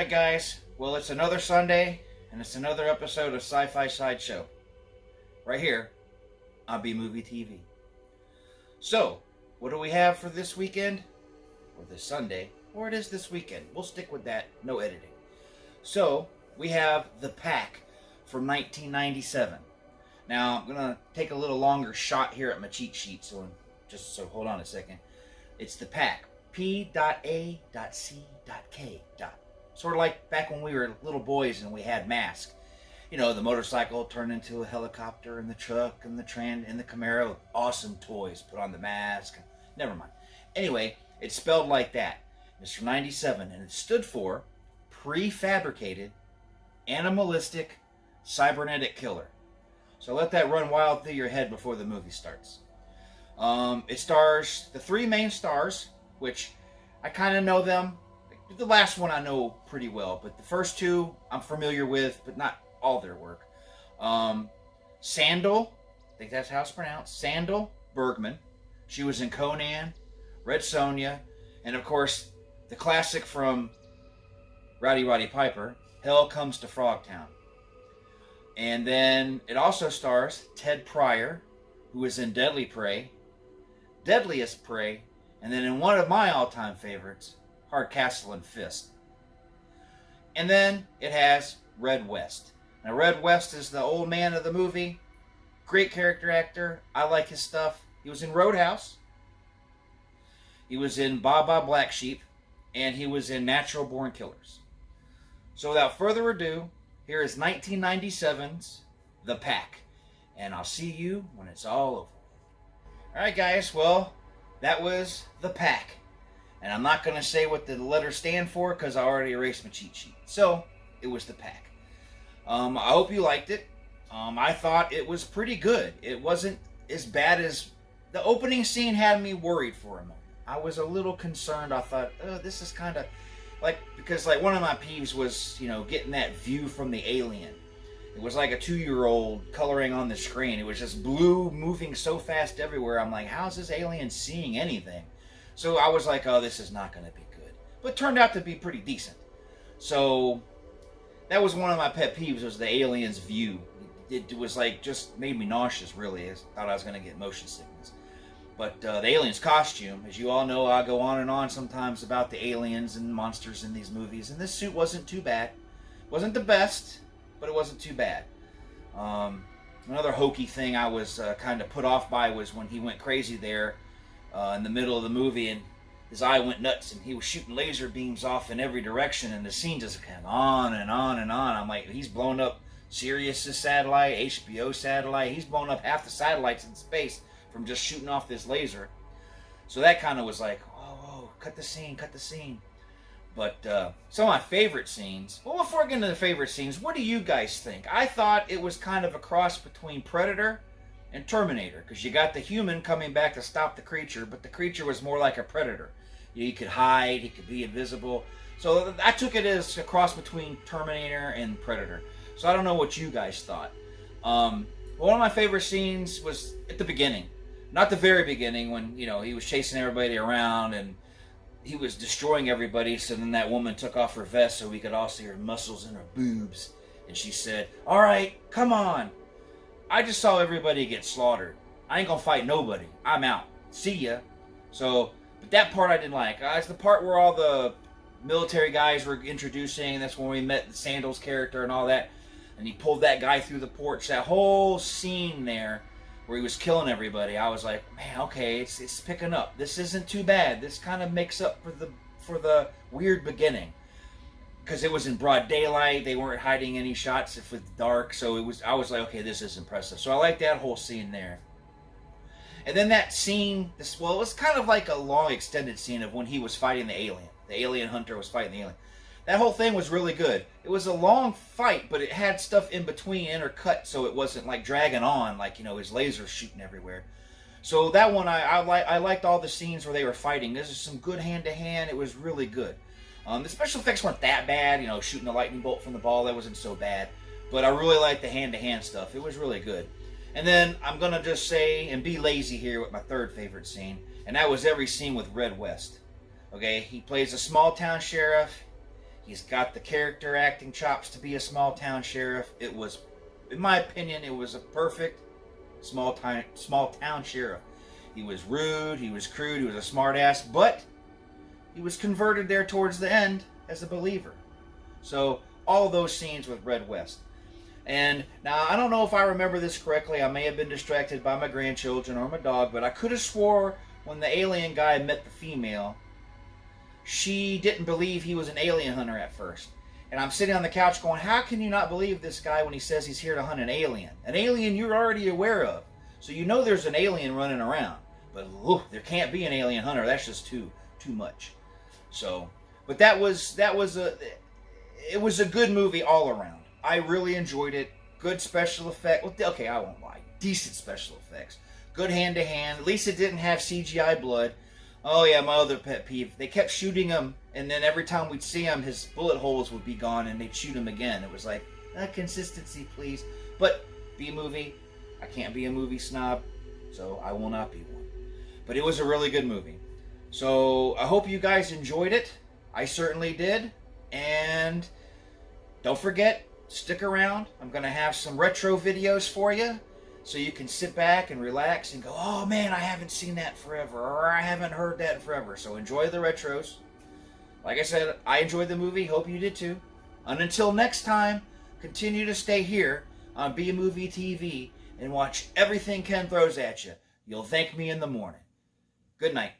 Alright guys, well it's another Sunday, and it's another episode of Sci-Fi Sideshow. Right here on B-Movie TV. So, what do we have for this weekend? Or this Sunday, or it is this weekend. We'll stick with that, no editing. So, we have The Pack from 1997. Now, I'm going to take a little longer shot here at my cheat sheet, so hold on a second. It's The Pack. P.A.C.K. Sort of like back when we were little boys and we had masks. You know, the motorcycle turned into a helicopter, and the truck, and the and the Camaro. Awesome toys. Put on the mask. Never mind. Anyway, it's spelled like that. It's from 97, and it stood for Prefabricated Animalistic Cybernetic Killer. So let that run wild through your head before the movie starts. It stars the three main stars, which I kind of know them. The last one I know pretty well, but the first two I'm familiar with, but not all their work. Sandal, I think that's how it's pronounced, Sandal Bergman. She was in Conan, Red Sonja, and of course, the classic from Roddy Piper, Hell Comes to Frogtown. And then it also stars Ted Pryor, who was in Deadly Prey, Deadliest Prey, and then in one of my all-time favorites, Hardcastle and Fist. And then it has Red West. Now, Red West is the old man of the movie. Great character actor. I like his stuff. He was in Roadhouse. He was in Baba Black Sheep. And he was in Natural Born Killers. So without further ado, here is 1997's The Pack. And I'll see you when it's all over. Alright guys, well, that was The Pack. And I'm not going to say what the letters stand for because I already erased my cheat sheet. So, it was The Pack. I hope you liked it. I thought it was pretty good. It wasn't as bad as... The opening scene had me worried for a moment. I was a little concerned. I thought, oh, this is kind of... Because one of my peeves was, getting that view from the alien. It was like a 2-year-old coloring on the screen. It was just blue, moving so fast everywhere. I'm like, how's this alien seeing anything? So I was like, oh, this is not going to be good. But it turned out to be pretty decent. So that was one of my pet peeves, was the alien's view. It was just made me nauseous, really. I thought I was going to get motion sickness. But the alien's costume, as you all know, I go on and on sometimes about the aliens and monsters in these movies. And this suit wasn't too bad. Wasn't the best, but it wasn't too bad. Another hokey thing I was kind of put off by was when he went crazy there in the middle of the movie, and his eye went nuts, and he was shooting laser beams off in every direction, and the scene just kept on and on and on. I'm like, he's blown up Sirius's satellite, HBO satellite. He's blown up half the satellites in space from just shooting off this laser. So that kind of was like, whoa, cut the scene. But some of my favorite scenes... Well, before I get into the favorite scenes, what do you guys think? I thought it was kind of a cross between Predator and Terminator, because you got the human coming back to stop the creature, but the creature was more like a predator. He could hide, he could be invisible. So I took it as a cross between Terminator and Predator. So I don't know what you guys thought. One of my favorite scenes was at the beginning. Not the very beginning, when he was chasing everybody around and he was destroying everybody. So then that woman took off her vest so we could all see her muscles and her boobs. And she said, "All right, come on. I just saw everybody get slaughtered. I ain't gonna fight nobody. I'm out. See ya." So, but that part I didn't like. It's the part where all the military guys were introducing. That's when we met the Sandals character and all that. And he pulled that guy through the porch. That whole scene there where he was killing everybody. I was like, man, okay, it's picking up. This isn't too bad. This kind of makes up for the weird beginning. Because it was in broad daylight, they weren't hiding any shots if it's dark, so I was like, okay, this is impressive. So I like that whole scene there. And then that scene, it was kind of like a long extended scene of when he was fighting the alien. The alien hunter was fighting the alien. That whole thing was really good. It was a long fight, but it had stuff in between intercut, so it wasn't like dragging on, like, his lasers shooting everywhere. So that one, I liked all the scenes where they were fighting. This is some good hand-to-hand. It was really good. The special effects weren't that bad, shooting a lightning bolt from the ball, that wasn't so bad. But I really liked the hand-to-hand stuff. It was really good. And then I'm going to just say, and be lazy here with my third favorite scene, and that was every scene with Red West. Okay, he plays a small-town sheriff. He's got the character acting chops to be a small town sheriff. It was, in my opinion, it was a perfect small town sheriff. He was rude, he was crude, he was a smart ass, but he was converted there towards the end as a believer. So all those scenes with Red West. And now I don't know if I remember this correctly. I may have been distracted by my grandchildren or my dog, but I could have swore when the alien guy met the female, she didn't believe he was an alien hunter at first. And I'm sitting on the couch going, how can you not believe this guy when he says he's here to hunt an alien? An alien you're already aware of. So you know there's an alien running around. But there can't be an alien hunter. That's just too much. So, but it was a good movie all around. I really enjoyed it. Good special effect. Well, okay, I won't lie. Decent special effects. Good hand to hand. At least it didn't have CGI blood. Oh yeah, my other pet peeve. They kept shooting him, and then every time we'd see him, his bullet holes would be gone, and they'd shoot him again. It was like, consistency, please. But B-movie, I can't be a movie snob, so I will not be one. But it was a really good movie. So I hope you guys enjoyed it. I certainly did. And don't forget, stick around. I'm going to have some retro videos for you, so you can sit back and relax and go, oh man, I haven't seen that forever, or I haven't heard that forever. So enjoy the retros. Like I said, I enjoyed the movie. Hope you did too. And until next time, continue to stay here on B-Movie TV and watch everything Ken throws at you. You'll thank me in the morning. Good night.